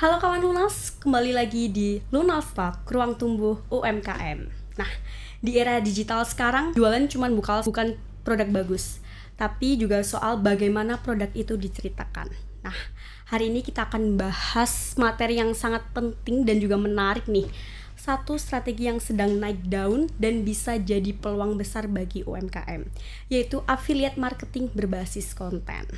Halo kawan Lunas, kembali lagi di Lunas Talk, ruang tumbuh UMKM. Nah, di era digital sekarang, jualan bukan produk bagus, tapi juga soal bagaimana produk itu diceritakan. Nah, hari ini kita akan bahas materi yang sangat penting dan juga menarik nih. Satu strategi yang sedang naik daun dan bisa jadi peluang besar bagi UMKM, yaitu affiliate marketing berbasis konten.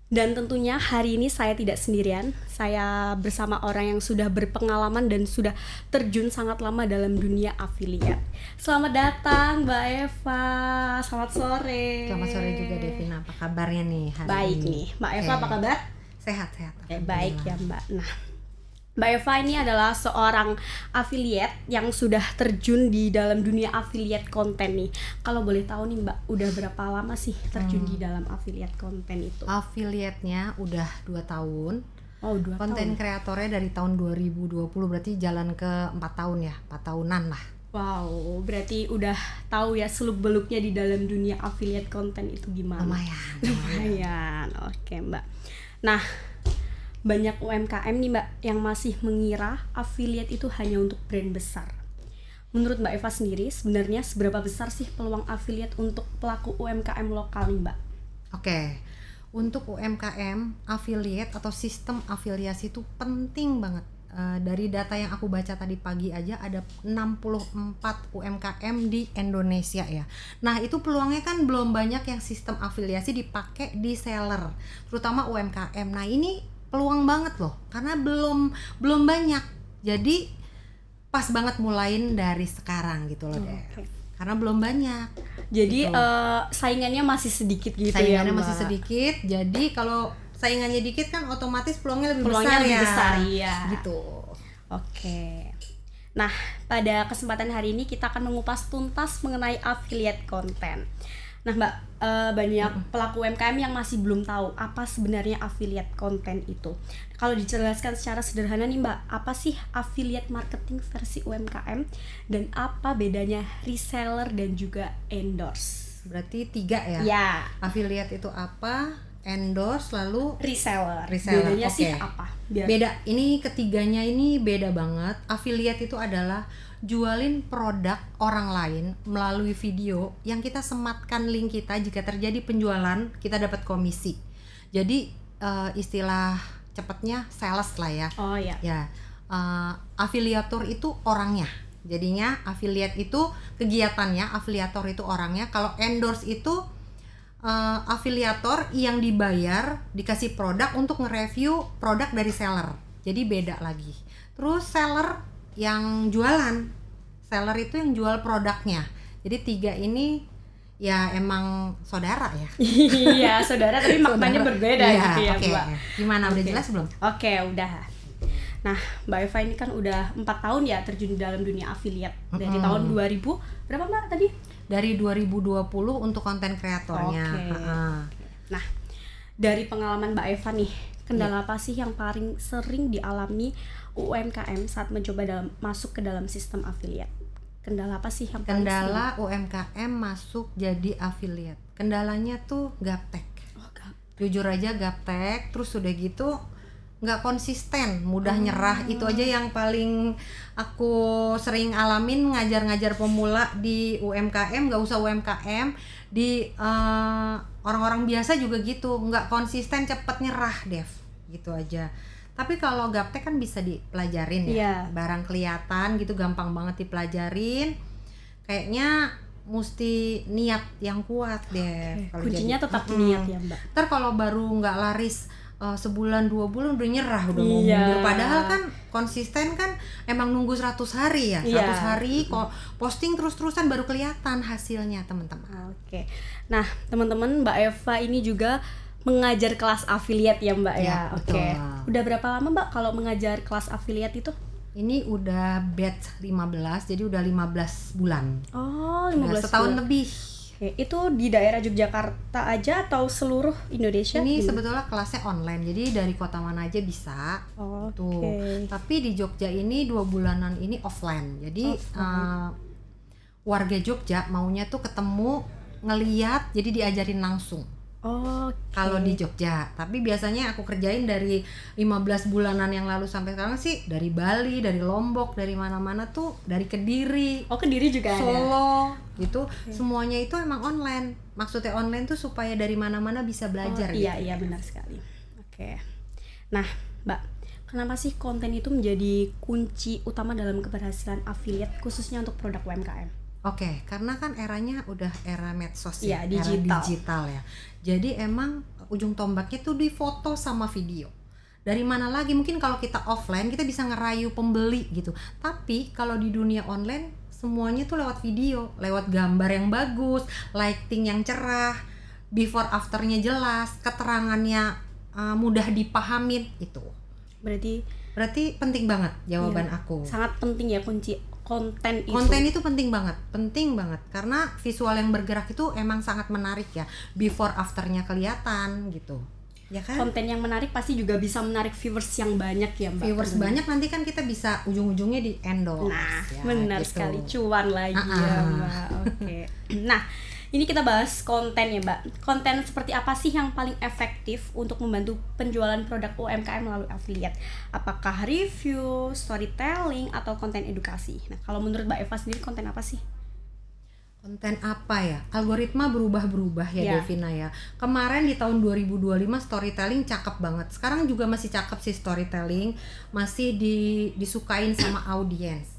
Dan tentunya hari ini saya tidak sendirian, saya bersama orang yang sudah berpengalaman dan sudah terjun sangat lama dalam dunia affiliate. Selamat datang Mbak Eva, selamat sore. Selamat sore juga Devina, apa kabarnya nih hari Baik ini? nih, Mbak Eva apa kabar? Sehat-sehat. Baik ya Mbak. Nah, Mbak Eva ini adalah seorang affiliate yang sudah terjun di dalam dunia affiliate konten nih. Kalau boleh tahu nih Mbak, udah berapa lama sih terjun di dalam affiliate konten itu? Affiliate-nya udah 2 tahun. Oh, 2 tahun. Konten kreatornya dari tahun 2020, berarti jalan ke 4 tahun ya, 4 tahunan lah. Wow, berarti udah tahu ya seluk-beluknya di dalam dunia affiliate konten itu gimana? Lumayan. Oke Mbak. Nah, banyak UMKM nih Mbak yang masih mengira affiliate itu hanya untuk brand besar. Menurut Mbak Eva sendiri, sebenarnya seberapa besar sih peluang affiliate untuk pelaku UMKM lokal nih Mbak? Oke, untuk UMKM, affiliate atau sistem afiliasi itu penting banget. Dari data yang aku baca tadi pagi aja ada 64 UMKM di Indonesia ya. Nah itu peluangnya kan belum banyak yang sistem afiliasi dipakai di seller, terutama UMKM. Nah ini peluang banget loh, karena belum banyak. Jadi pas banget mulain dari sekarang gitu loh deh. Karena belum banyak. Jadi gitu. Saingannya masih sedikit gitu ya Mbak? Saingannya masih sedikit. Jadi kalau saingannya dikit kan otomatis peluangnya lebih besar ya. Gitu. Oke. Nah, pada kesempatan hari ini kita akan mengupas tuntas mengenai affiliate konten. Nah Mbak, banyak pelaku UMKM yang masih belum tahu apa sebenarnya affiliate konten itu. Kalau dijelaskan secara sederhana nih Mbak, apa sih affiliate marketing versi UMKM dan apa bedanya reseller dan juga endorse? Berarti 3 ya? Ya. Affiliate itu apa? Endorse lalu reseller. Bedanya sih apa? Beda. Ini ketiganya ini beda banget. Affiliate itu adalah jualin produk orang lain melalui video yang kita sematkan link kita. Jika terjadi penjualan, kita dapat komisi. Jadi istilah cepatnya sales lah ya. Oh iya. Ya, afiliator itu orangnya. Jadinya affiliate itu kegiatannya, afiliator itu orangnya. Kalau endorse itu afiliator yang dibayar, dikasih produk untuk nge-review produk dari seller. Jadi beda lagi. Terus seller yang jualan, seller itu yang jual produknya. Jadi 3 ini ya emang saudara ya. Iya saudara tapi maknanya berbeda ya, gitu ya okay. Mbak. Gimana udah jelas belum? Oke, udah. Nah Mbak Eva ini kan udah 4 tahun ya terjun dalam dunia affiliate. Dari tahun 2000 berapa Mbak tadi? Dari 2020 untuk konten kreatornya. Nah dari pengalaman Mbak Eva nih, kendala apa sih yang paling sering dialami UMKM saat mencoba masuk ke dalam sistem affiliate? Kendala apa sih yang paling Kendala UMKM masuk jadi affiliate. Kendalanya tuh gaptek. Jujur aja gaptek, terus udah gitu nggak konsisten, mudah nyerah. Itu aja yang paling aku sering alamin ngajar-ngajar pemula di UMKM, nggak usah UMKM, di orang-orang biasa juga gitu, nggak konsisten, cepet nyerah Dev, gitu aja. Tapi kalau gaptek kan bisa dipelajarin ya, barang kelihatan gitu gampang banget dipelajarin. Kayaknya mesti niat yang kuat deh. Kuncinya tetap niat ya Mbak. Ntar kalau baru nggak laris sebulan 2 bulan udah nyerah, udah mau mundur. Padahal kan konsisten kan emang nunggu 100 hari ya, 100 hari kok posting terus-terusan baru kelihatan hasilnya teman-teman. Oke. Nah teman-teman, Mbak Eva ini juga mengajar kelas affiliate ya Mbak ya. Oke. Udah berapa lama Mbak kalau mengajar kelas affiliate itu? Ini udah batch 15, jadi udah 15 bulan. Oh, 15 setahun bulan. lebih. Oke, itu di daerah Yogyakarta aja atau seluruh Indonesia? Ini sebetulnya kelasnya online, jadi dari kota mana aja bisa. Tuh. Tapi di Jogja ini 2 bulanan ini offline. Jadi warga Jogja maunya tuh ketemu, ngeliat, jadi diajarin langsung. kalau di Jogja. Tapi biasanya aku kerjain dari 15 bulanan yang lalu sampai sekarang sih dari Bali, dari Lombok, dari mana-mana tuh, dari Kediri, Kediri juga ada. Solo gitu. Semuanya itu emang online. Maksudnya online tuh supaya dari mana-mana bisa belajar gitu. Iya benar sekali. Oke. Nah, Mbak, kenapa sih konten itu menjadi kunci utama dalam keberhasilan affiliate khususnya untuk produk UMKM? Oke, karena kan eranya udah era medsos ya, era digital. digital ya. Jadi emang ujung tombaknya tuh di foto sama video. Dari mana lagi? Mungkin kalau kita offline kita bisa ngerayu pembeli gitu. Tapi kalau di dunia online semuanya tuh lewat video, lewat gambar yang bagus, lighting yang cerah, before afternya jelas, keterangannya mudah dipahamin itu. Berarti penting banget jawaban aku. Sangat penting ya kunci konten itu. Konten itu penting banget karena visual yang bergerak itu emang sangat menarik ya. Before afternya kelihatan gitu. Ya kan? Konten yang menarik pasti juga bisa menarik viewers yang banyak ya, Mbak. Viewers banyak nanti kan kita bisa ujung-ujungnya di endorse. Nah, ya, benar gitu. sekali, cuan lagi ya, Mbak. Oke. Nah, ini kita bahas konten ya, Mbak. Konten seperti apa sih yang paling efektif untuk membantu penjualan produk UMKM melalui affiliate? Apakah review, storytelling, atau konten edukasi? Nah, kalau menurut Mbak Eva sendiri konten apa sih? Konten apa ya? Algoritma berubah-berubah ya, Devina ya. Kemarin di tahun 2025 storytelling cakep banget. Sekarang juga masih cakep sih storytelling, masih disukain sama audiens.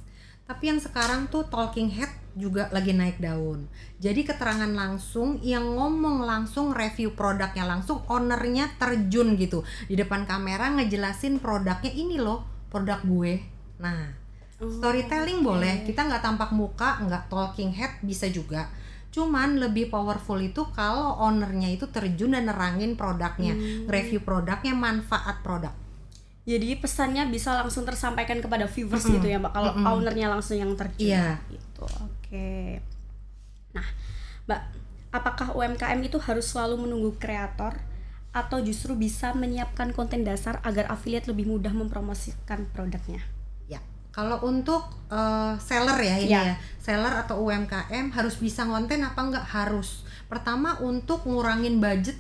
Tapi yang sekarang tuh talking head juga lagi naik daun. Jadi keterangan langsung, yang ngomong langsung, review produknya langsung, ownernya terjun gitu di depan kamera ngejelasin produknya, ini loh produk gue. Nah, storytelling boleh, kita nggak tampak muka, nggak talking head, bisa juga. Cuman lebih powerful itu kalau ownernya itu terjun dan nerangin produknya, review produknya, manfaat produk. Jadi pesannya bisa langsung tersampaikan kepada viewers gitu ya, Mbak. Kalau ownernya langsung yang terjun. Iya. Gitu. Oke. Nah, Mbak, apakah UMKM itu harus selalu menunggu kreator atau justru bisa menyiapkan konten dasar agar affiliate lebih mudah mempromosikan produknya? Ya, kalau untuk seller ya ini ya, seller atau UMKM harus bisa konten apa enggak? Harus. Pertama untuk ngurangin budget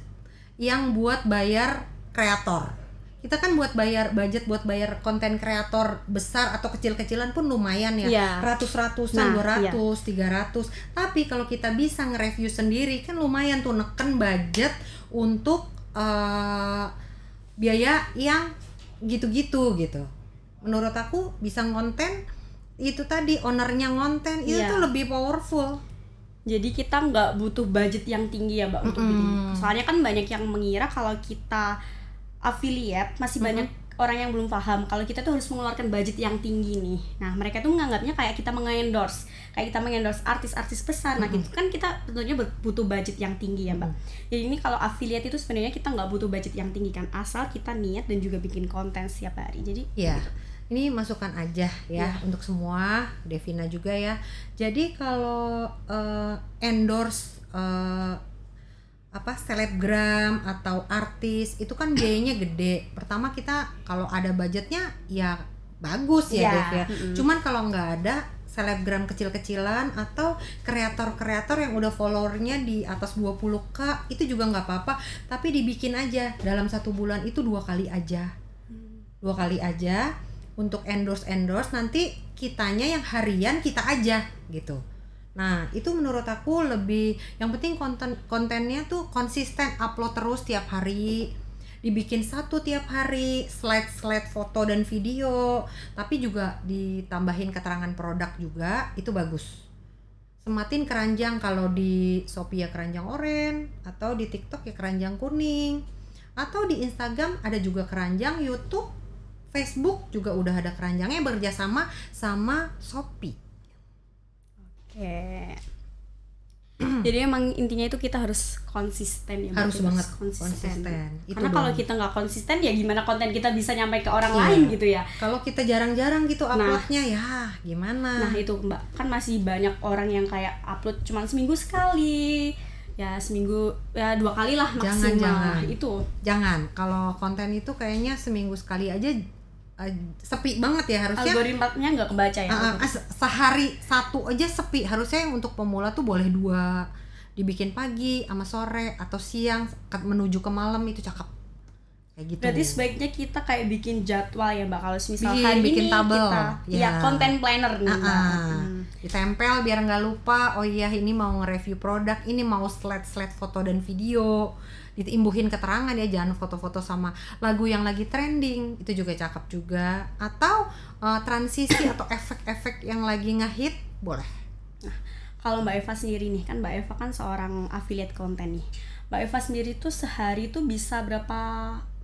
yang buat bayar kreator. Kita kan buat bayar budget buat bayar konten kreator besar atau kecil-kecilan pun lumayan ya, ratus-ratusan, 200, 300. Tapi kalau kita bisa nge-review sendiri kan lumayan tuh, neken budget untuk biaya yang gitu-gitu gitu. Menurut aku bisa ngonten itu tadi, ownernya ngonten itu tuh lebih powerful. Jadi kita nggak butuh budget yang tinggi ya, Mbak, untuk bikin. Soalnya kan banyak yang mengira kalau kita affiliate, masih banyak orang yang belum paham kalau kita tuh harus mengeluarkan budget yang tinggi nih. Nah, mereka tuh menganggapnya kayak kita mengendorse artis-artis besar. Nah, gitu kan kita tentunya butuh budget yang tinggi ya, Mbak. Jadi ini kalau affiliate itu sebenarnya kita nggak butuh budget yang tinggi kan, asal kita niat dan juga bikin konten setiap hari. Jadi ya, ini masukan aja ya untuk semua, Devina juga ya. Jadi kalau endorse selebgram atau artis itu kan biayanya gede. Pertama kita kalau ada budgetnya ya bagus ya, Dev ya. Cuman kalau nggak ada, selebgram kecil-kecilan atau kreator-kreator yang udah followernya di atas 20k itu juga nggak apa-apa, tapi dibikin aja dalam 1 bulan itu 2 kali aja. 2 kali aja untuk endorse nanti kitanya yang harian kita aja gitu. Nah, itu menurut aku lebih, yang penting kontennya tuh konsisten, upload terus tiap hari, dibikin satu tiap hari, slide foto dan video, tapi juga ditambahin keterangan produk juga, itu bagus. Sematin keranjang, kalau di Shopee ya keranjang oranye, atau di TikTok ya keranjang kuning, atau di Instagram ada juga keranjang, YouTube, Facebook juga udah ada keranjangnya, bekerjasama sama Shopee. Oke. Jadi emang intinya itu kita harus konsisten ya. Harus banget konsisten. Karena kalau kita nggak konsisten ya gimana konten kita bisa nyampe ke orang lain gitu ya. Kalau kita jarang-jarang gitu uploadnya ya gimana? Nah itu Mbak, kan masih banyak orang yang kayak upload cuma seminggu sekali. Ya seminggu ya 2 kali lah maksimal. Jangan. Kalau konten itu kayaknya seminggu sekali aja sepi banget ya harusnya. Algoritmanya nggak kebaca ya. Sehari 1 aja sepi. Harusnya yang untuk pemula tuh boleh 2 dibikin pagi sama sore atau siang menuju ke malam itu cakep kayak gitu. Berarti sebaiknya kita kayak bikin jadwal ya Mbak, kalau misal hari bikin ini tabel kita ya content planner nih Mbak. Ditempel biar nggak lupa, oh iya ini mau nge-review produk, ini mau slide foto dan video, diimbuhin keterangan ya, jangan foto-foto sama lagu yang lagi trending, itu juga cakep juga, atau transisi atau efek-efek yang lagi ngehit boleh. Nah, kalau Mbak Eva sendiri nih, kan Mbak Eva kan seorang affiliate konten nih. Mbak Eva sendiri tuh sehari tuh bisa berapa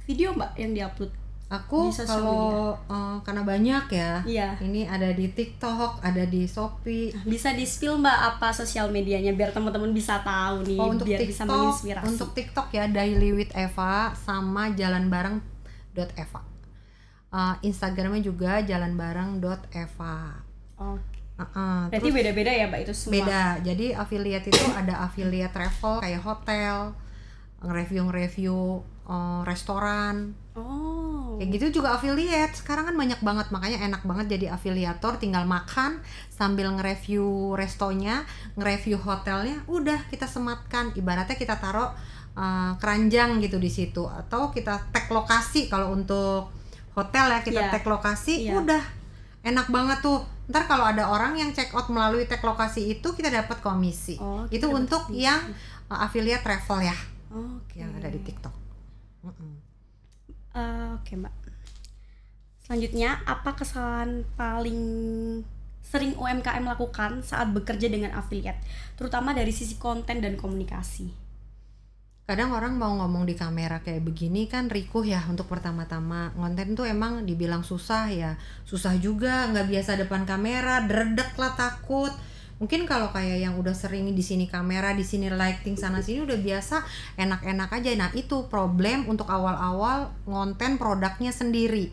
video Mbak yang diupload? Aku kalau karena banyak ya, iya. Ini ada di TikTok, ada di Shopee. Bisa di-spill Mbak apa sosial medianya biar teman-teman bisa tahu nih, untuk biar TikTok, bisa menginspirasi. Untuk TikTok ya Daily with Eva sama jalanbareng.eva. Instagramnya juga jalanbareng.eva. Oke. Terus Berarti beda-beda ya Mbak itu semua? Beda, jadi affiliate itu ada affiliate travel kayak hotel, nge-review restoran. Kayak gitu juga affiliate. Sekarang kan banyak banget, makanya enak banget jadi afiliator, tinggal makan sambil nge-review restonya, nge-review hotelnya, udah kita sematkan. Ibaratnya kita taruh keranjang gitu di situ, atau kita tag lokasi. Kalau untuk hotel ya kita tag lokasi, udah enak banget tuh. Ntar kalau ada orang yang check out melalui tag lokasi itu, kita dapat komisi. Itu untuk yang affiliate travel ya, yang ada di TikTok. Oke Mbak. Selanjutnya, apa kesalahan paling sering UMKM lakukan saat bekerja dengan affiliate, terutama dari sisi konten dan komunikasi? Kadang orang mau ngomong di kamera kayak begini kan rikuh ya untuk pertama-tama. Konten tuh emang dibilang susah ya, susah juga, nggak biasa depan kamera, dredeg lah, takut. Mungkin kalau kayak yang udah sering di sini kamera, di sini lighting, sana sini udah biasa, enak-enak aja. Nah itu problem untuk awal-awal ngonten produknya sendiri.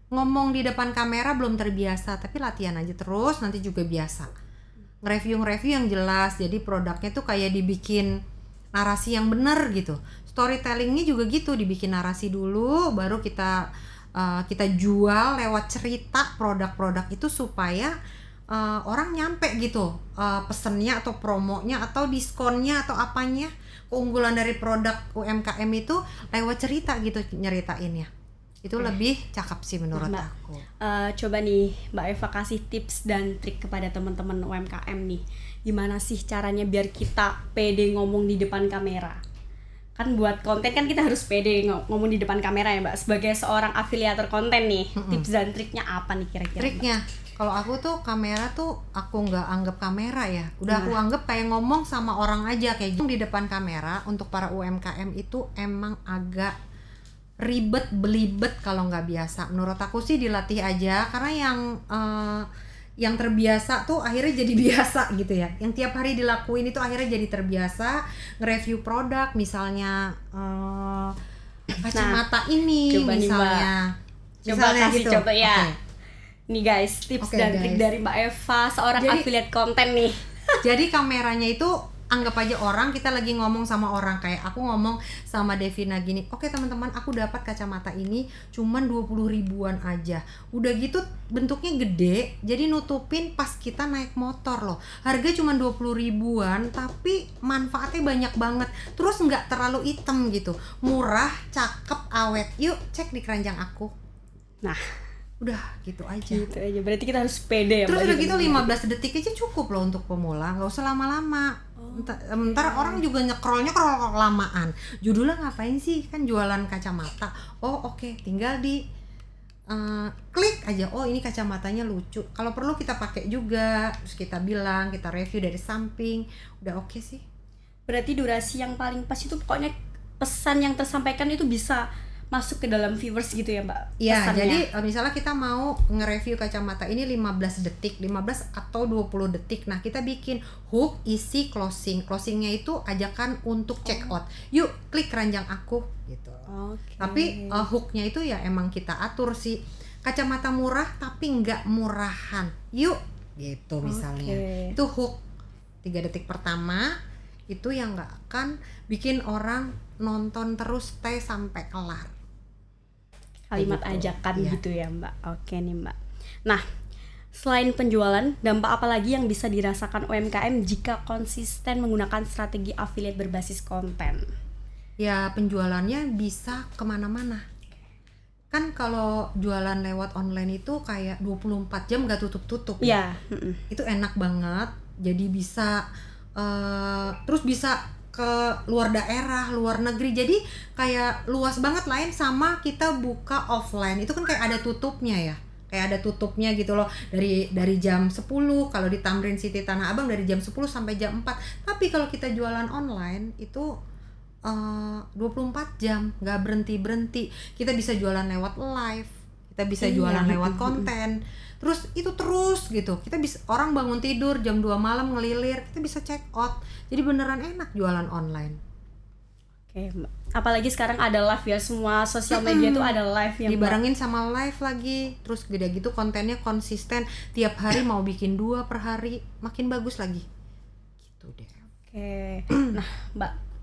Ngomong di depan kamera belum terbiasa, tapi latihan aja terus, nanti juga biasa. Nge-review yang jelas, jadi produknya tuh kayak dibikin narasi yang bener gitu. Storytellingnya juga gitu, dibikin narasi dulu, baru kita jual lewat cerita produk-produk itu supaya orang nyampe gitu pesennya atau promonya atau diskonnya atau apanya, keunggulan dari produk UMKM itu lewat cerita gitu nyeritainnya. Itu lebih cakep sih menurut aku. Coba nih Mbak Eva kasih tips dan trik kepada teman-teman UMKM nih, gimana sih caranya biar kita pede ngomong di depan kamera? Kan buat konten kan kita harus pede ngomong di depan kamera ya Mbak. Sebagai seorang afiliator konten nih, tips dan triknya apa nih kira-kira? Triknya, kalau aku tuh kamera tuh aku nggak anggap kamera ya, udah aku anggap kayak ngomong sama orang aja kayak gitu. Di depan kamera untuk para UMKM itu emang agak ribet, belibet kalau nggak biasa. Menurut aku sih dilatih aja, karena yang terbiasa tuh akhirnya jadi biasa gitu ya. Yang tiap hari dilakuin itu akhirnya jadi terbiasa. Nge-review produk misalnya kacamata ini misalnya. Coba kasih gitu. Contoh ya. Nih guys, tips dan trik dari Mbak Eva, seorang affiliate konten nih. Jadi kameranya itu anggap aja orang, kita lagi ngomong sama orang. Kayak aku ngomong sama Devina gini, oke teman-teman, aku dapat kacamata ini cuman 20 ribuan aja. Udah gitu bentuknya gede, jadi nutupin pas kita naik motor loh. Harga cuman 20 ribuan, tapi manfaatnya banyak banget. Terus nggak terlalu hitam gitu, murah, cakep, awet. Yuk cek di keranjang aku. Nah udah gitu aja. Berarti kita harus pede ya. Terus udah gitu 15 detik aja cukup loh untuk pemula, nggak usah lama-lama. Ntar orang juga nyekrol lamaan. Judulnya ngapain sih, kan jualan kacamata. Oke. Tinggal di klik aja, ini kacamatanya lucu. Kalau perlu kita pakai juga, terus kita bilang, kita review dari samping, udah oke sih. Berarti durasi yang paling pas itu pokoknya pesan yang tersampaikan itu bisa masuk ke dalam viewers gitu ya Mbak? Iya, jadi misalnya kita mau nge-review kacamata ini 15 detik, 15 atau 20 detik. Nah, kita bikin hook, isi, closing. Closingnya itu ajakan untuk check out. Yuk, klik keranjang aku gitu. Tapi hooknya itu ya emang kita atur sih. Kacamata murah tapi nggak murahan. Yuk, gitu misalnya. Itu hook 3 detik pertama, itu yang nggak akan bikin orang nonton terus stay sampai kelar. Kalimat ajakan gitu ya Mbak. Oke nih Mbak. Nah, Selain penjualan, dampak apa lagi yang bisa dirasakan UMKM jika konsisten menggunakan strategi affiliate berbasis konten? Ya penjualannya bisa kemana-mana. Kan kalau jualan lewat online itu kayak 24 jam gak tutup-tutup Ya, itu enak banget. Jadi bisa terus bisa ke luar daerah, luar negeri. Jadi kayak luas banget lain sama kita buka offline. Itu kan kayak ada tutupnya ya. Kayak ada tutupnya gitu loh. Dari jam 10 kalau di Tamrin City Tanah Abang dari jam 10 sampai jam 4. Tapi kalau kita jualan online itu 24 jam, nggak berhenti-berhenti. Kita bisa jualan lewat live, kita bisa jualan lewat konten. Terus itu terus gitu. Kita bisa, orang bangun tidur jam 2 malam ngelilir, kita bisa check out. Jadi beneran enak jualan online. Oke, Mbak. Apalagi sekarang ada live ya, semua sosial media tuh ada live yang dibarengin sama live lagi. Terus gede gitu kontennya konsisten. Tiap hari mau bikin 2 per hari, makin bagus lagi. Gitu deh. Oke. Nah, Mbak,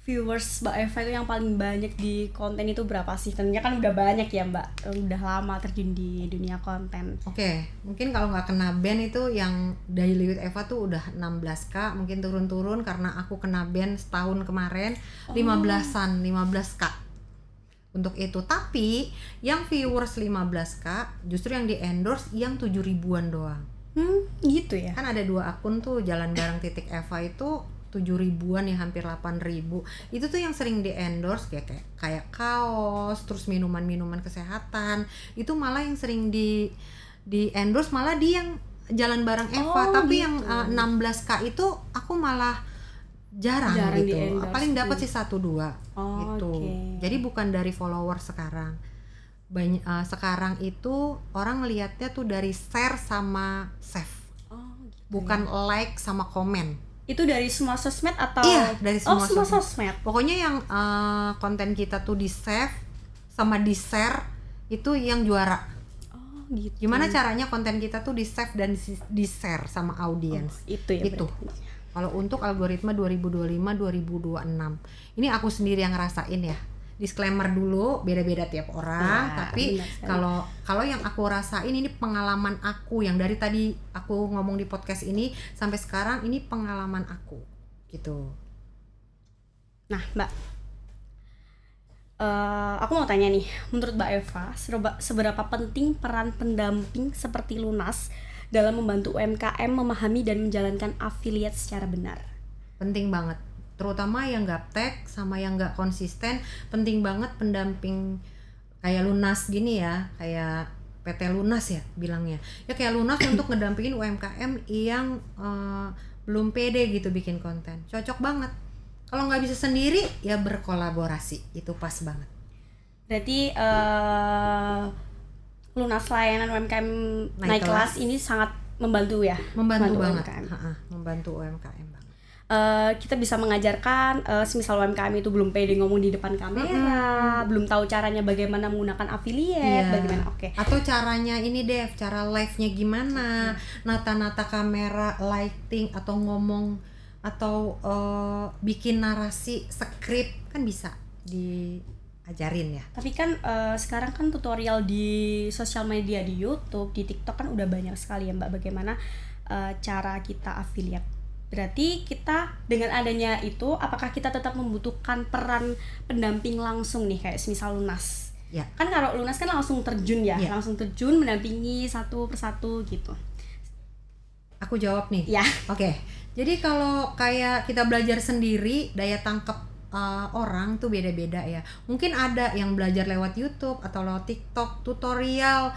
viewers Mbak Eva itu yang paling banyak di konten itu berapa sih? Tentunya kan udah banyak ya Mbak, udah lama terjun di dunia konten. Oke, mungkin kalau nggak kena ban itu yang Daily with Eva tuh udah 16k, mungkin turun-turun karena aku kena ban setahun kemarin 15k untuk itu. Tapi yang viewers 15k justru yang di endorse yang 7 ribuan doang. Gitu ya? Kan ada 2 akun tuh, Jalan Bareng titik Eva itu 7 ribuan ya, hampir 8 ribu. Itu tuh yang sering di endorse kayak kaos, terus minuman-minuman kesehatan. Itu malah yang sering di endorse malah di yang Jalan Bareng Eva. Tapi gitu. Yang 16k itu aku malah jarang gitu. Paling dapat sih 1-2 gitu. Okay. Jadi bukan dari follower sekarang. Sekarang itu orang ngelihatnya tuh dari share sama save. Gitu bukan ya. Like sama komen. Itu dari semua sosmed atau? Iya, dari semua sosmed. Pokoknya yang konten kita tuh di save sama di share itu yang juara. Oh gitu. Gimana caranya konten kita tuh di save dan di share sama audiens? Itu ya. Itu. Kalau untuk algoritma 2025-2026 ini aku sendiri yang ngerasain ya. Disclaimer dulu, beda-beda tiap orang, tapi kalau yang aku rasain ini pengalaman aku yang dari tadi aku ngomong di podcast ini sampai sekarang ini pengalaman aku gitu. Nah Mbak, aku mau tanya nih, menurut Mbak Eva seberapa penting peran pendamping seperti Lunas dalam membantu UMKM memahami dan menjalankan affiliate secara benar? Penting banget. Terutama yang gaptek sama yang nggak konsisten, penting banget pendamping kayak Lunas gini ya, kayak PT Lunas ya bilangnya. Ya kayak Lunas untuk ngedampingin UMKM yang belum pede gitu bikin konten. Cocok banget. Kalau nggak bisa sendiri ya berkolaborasi, itu pas banget. Berarti Lunas layanan UMKM naik kelas ini sangat membantu ya? Membantu banget. Membantu UMKM. Kita bisa mengajarkan semisal UMKM itu belum pede ngomong di depan kamera, belum tahu caranya bagaimana menggunakan affiliate, bagaimana atau caranya ini Dev, cara live-nya gimana, nata-nata kamera, lighting atau ngomong atau bikin narasi, skrip kan bisa diajarin ya. Tapi kan sekarang kan tutorial di sosial media, di YouTube, di TikTok kan udah banyak sekali ya Mbak, bagaimana cara kita affiliate. Berarti kita dengan adanya itu, apakah kita tetap membutuhkan peran pendamping langsung nih, kayak semisal Lunas? Ya. Kan kalau Lunas kan langsung terjun ya, langsung terjun mendampingi satu persatu gitu. Aku jawab nih. Ya. Oke. Jadi kalau kayak kita belajar sendiri, daya tangkap orang tuh beda-beda ya. Mungkin ada yang belajar lewat YouTube atau lewat TikTok, tutorial.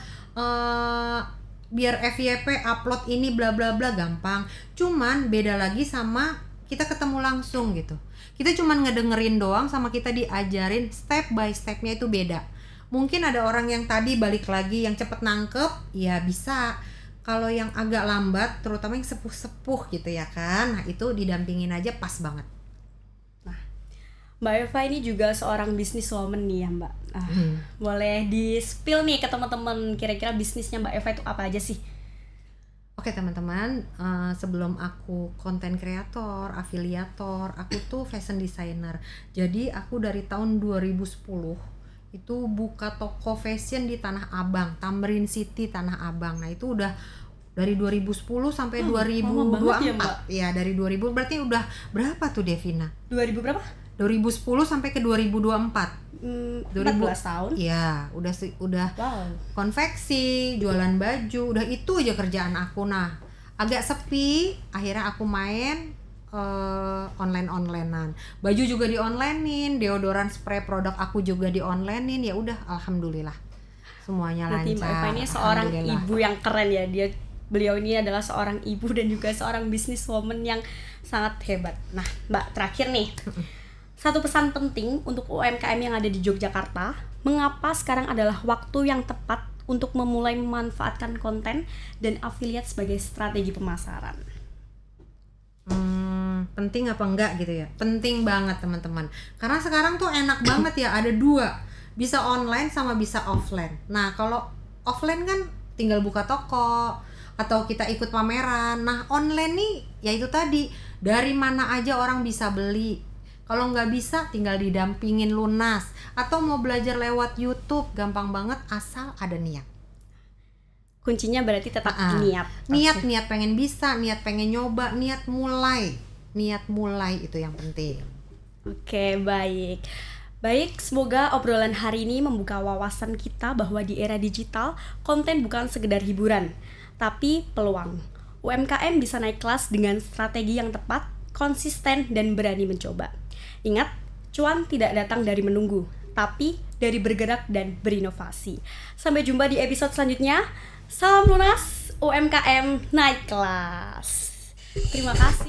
Biar FYP upload ini bla bla bla gampang. Cuman beda lagi sama kita ketemu langsung gitu. Kita cuman ngedengerin doang sama kita diajarin step by stepnya itu beda. Mungkin ada orang yang tadi balik lagi yang cepet nangkep, ya bisa. Kalau yang agak lambat, terutama yang sepuh-sepuh gitu ya kan, nah itu didampingin aja pas banget. Nah, Mbak Eva ini juga seorang businesswoman nih ya Mbak. Boleh di-spill nih ke teman-teman, kira-kira bisnisnya Mbak Eva itu apa aja sih? Oke teman-teman, sebelum aku konten kreator, afiliator, aku tuh fashion designer. Jadi aku dari tahun 2010 itu buka toko fashion di Tanah Abang, Tamrin City Tanah Abang. Nah itu udah Dari 2010 sampai lama banget ya, Mbak. 2024. Iya, dari 2000 berarti udah berapa tuh Devina? 2000 berapa? 2010 sampai ke 2024. 14 tahun. Iya, udah Wow. konveksi, jualan baju, udah itu aja kerjaan aku. Nah, agak sepi, akhirnya aku main online-onlinean. Baju juga di-onlinein, deodoran spray produk aku juga di-onlinein. Ya udah, alhamdulillah. Semuanya Berarti Mbak lancar. Eva ini seorang Alhamdulillah. ibu yang keren ya. Beliau ini adalah seorang ibu dan juga seorang businesswoman yang sangat hebat. Nah, Mbak, terakhir nih. Satu pesan penting untuk UMKM yang ada di Yogyakarta, mengapa sekarang adalah waktu yang tepat untuk memulai memanfaatkan konten dan affiliate sebagai strategi pemasaran? Penting apa enggak gitu ya? Penting banget teman-teman. Karena sekarang tuh enak banget ya, ada dua. Bisa online sama bisa offline. Nah, kalau offline kan tinggal buka toko atau kita ikut pameran. Nah, online nih ya itu tadi, dari mana aja orang bisa beli. Kalau nggak bisa tinggal didampingin lunas. Atau mau belajar lewat YouTube, gampang banget asal ada niat. Kuncinya berarti tetap niat. Niat pengen bisa, niat pengen nyoba, niat mulai itu yang penting. Oke, baik. Baik, semoga obrolan hari ini membuka wawasan kita bahwa di era digital, konten bukan sekedar hiburan, tapi peluang. UMKM bisa naik kelas dengan strategi yang tepat, konsisten, dan berani mencoba. Ingat, cuan tidak datang dari menunggu, tapi dari bergerak dan berinovasi. Sampai jumpa di episode selanjutnya. Salam lunas, UMKM naik kelas. Terima kasih.